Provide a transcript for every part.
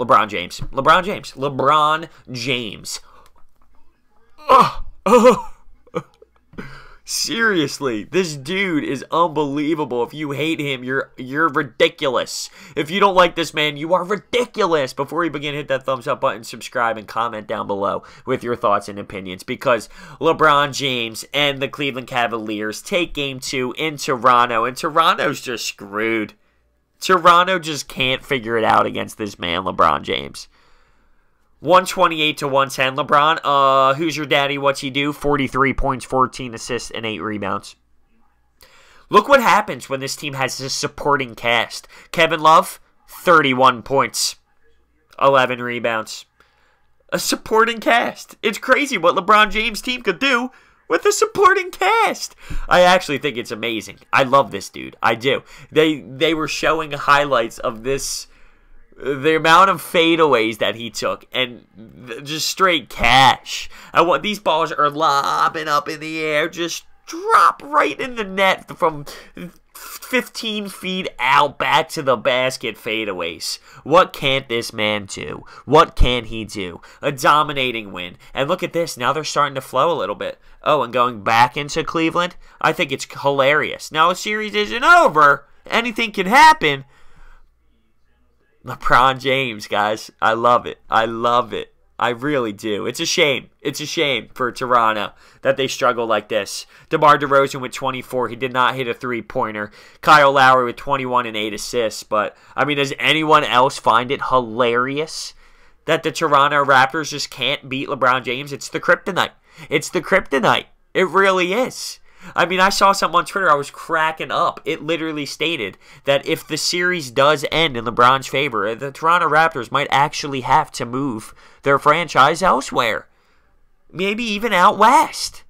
LeBron James. LeBron James. LeBron James. Oh. Seriously, this dude is unbelievable. If you hate him, you're ridiculous. If you don't like this man, you are ridiculous. Before we begin, hit that thumbs up button, subscribe, and comment down below with your thoughts and opinions, because LeBron James and the Cleveland Cavaliers take Game 2 in Toronto, and Toronto's just screwed. Toronto just can't figure it out against this man, LeBron James. 128 to 110. LeBron, who's your daddy? What's he do? 43 points, 14 assists, and 8 rebounds. Look what happens when this team has this supporting cast. Kevin Love, 31 points, 11 rebounds. A supporting cast. It's crazy what LeBron James' team could do with a supporting cast. I actually think it's amazing. I love this dude. I do. They were showing highlights of this. The amount of fadeaways that he took, and just straight cash. These balls are lobbing up in the air, just drop right in the net from 15 feet out back to the basket fadeaways. What can't this man do? What can he do? A dominating win. And look at this. Now they're starting to flow a little bit. Oh, and going back into Cleveland, I think it's hilarious. Now the series isn't over. Anything can happen. LeBron James, guys. I love it. I love it. I really do. It's a shame. It's a shame for Toronto that they struggle like this. DeMar DeRozan with 24. He did not hit a three-pointer. Kyle Lowry with 21 and 8 assists. But, I mean, does anyone else find it hilarious that the Toronto Raptors just can't beat LeBron James? It's the kryptonite. It's the kryptonite. It really is. I mean, I saw something on Twitter. I was cracking up. It literally stated that if the series does end in LeBron's favor, the Toronto Raptors might actually have to move their franchise elsewhere. Maybe even out west.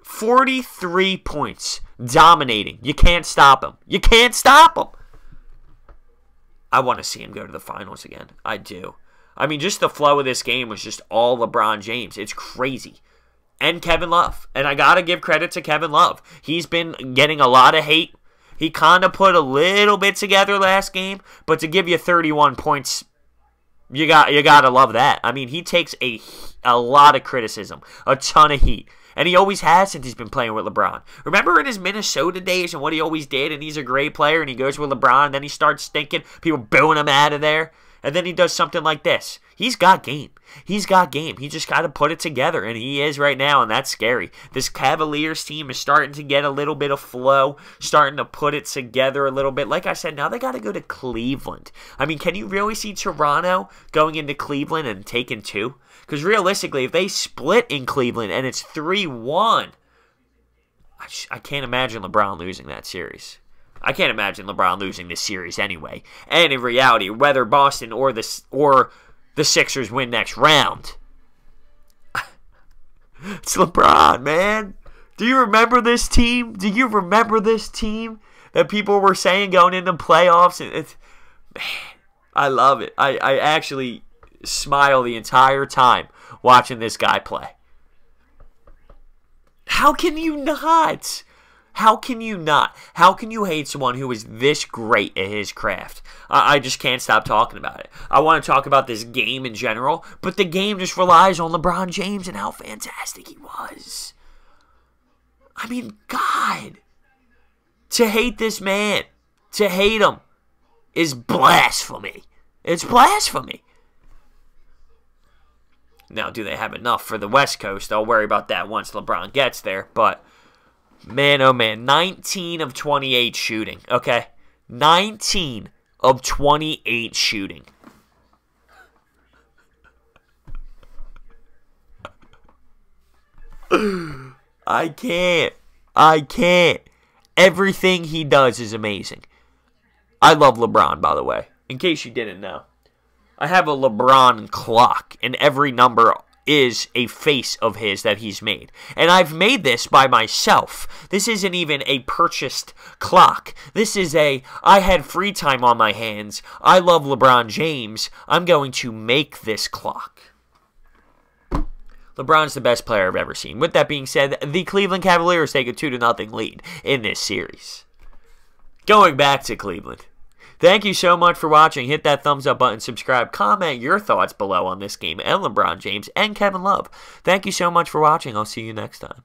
43 points. Dominating. You can't stop him. You can't stop him. I want to see him go to the finals again. I do. I mean, just the flow of this game was just all LeBron James. It's crazy. And Kevin Love. And I got to give credit to Kevin Love. He's been getting a lot of hate. He kind of put a little bit together last game, but to give you 31 points, you got to love that. I mean, he takes a lot of criticism, a ton of heat. And he always has since he's been playing with LeBron. Remember in his Minnesota days and what he always did, and he's a great player, and he goes with LeBron, and then he starts stinking, people booing him out of there, and then he does something like this. He's got game. He's got game. He just got to put it together, and he is right now, and that's scary. This Cavaliers team is starting to get a little bit of flow, starting to put it together a little bit. Like I said, now they got to go to Cleveland. I mean, can you really see Toronto going into Cleveland and taking 2? Because realistically, if they split in Cleveland and it's 3-1, I can't imagine LeBron losing that series. I can't imagine LeBron losing this series anyway. And in reality, whether Boston or the Sixers win next round, it's LeBron, man. Do you remember this team? Do you remember this team that people were saying going into playoffs? Man, I love it. I actually smile the entire time watching this guy play. How can you not? How can you not? How can you hate someone who is this great at his craft? I just can't stop talking about it. I want to talk about this game in general, but the game just relies on LeBron James and how fantastic he was. I mean, God. To hate this man, to hate him, is blasphemy. It's blasphemy. Now, do they have enough for the West Coast? I'll worry about that once LeBron gets there, but man, oh man, 19 of 28 shooting, okay? 19 of 28 shooting. I can't. Everything he does is amazing. I love LeBron, by the way, in case you didn't know. I have a LeBron clock, and every number is a face of his that he's made. And I've made this by myself. This isn't even a purchased clock. This is I had free time on my hands. I love LeBron James. I'm going to make this clock. LeBron's the best player I've ever seen. With that being said, the Cleveland Cavaliers take a 2-0 lead in this series. Going back to Cleveland. Thank you so much for watching. Hit that thumbs up button, subscribe, comment your thoughts below on this game and LeBron James and Kevin Love. Thank you so much for watching. I'll see you next time.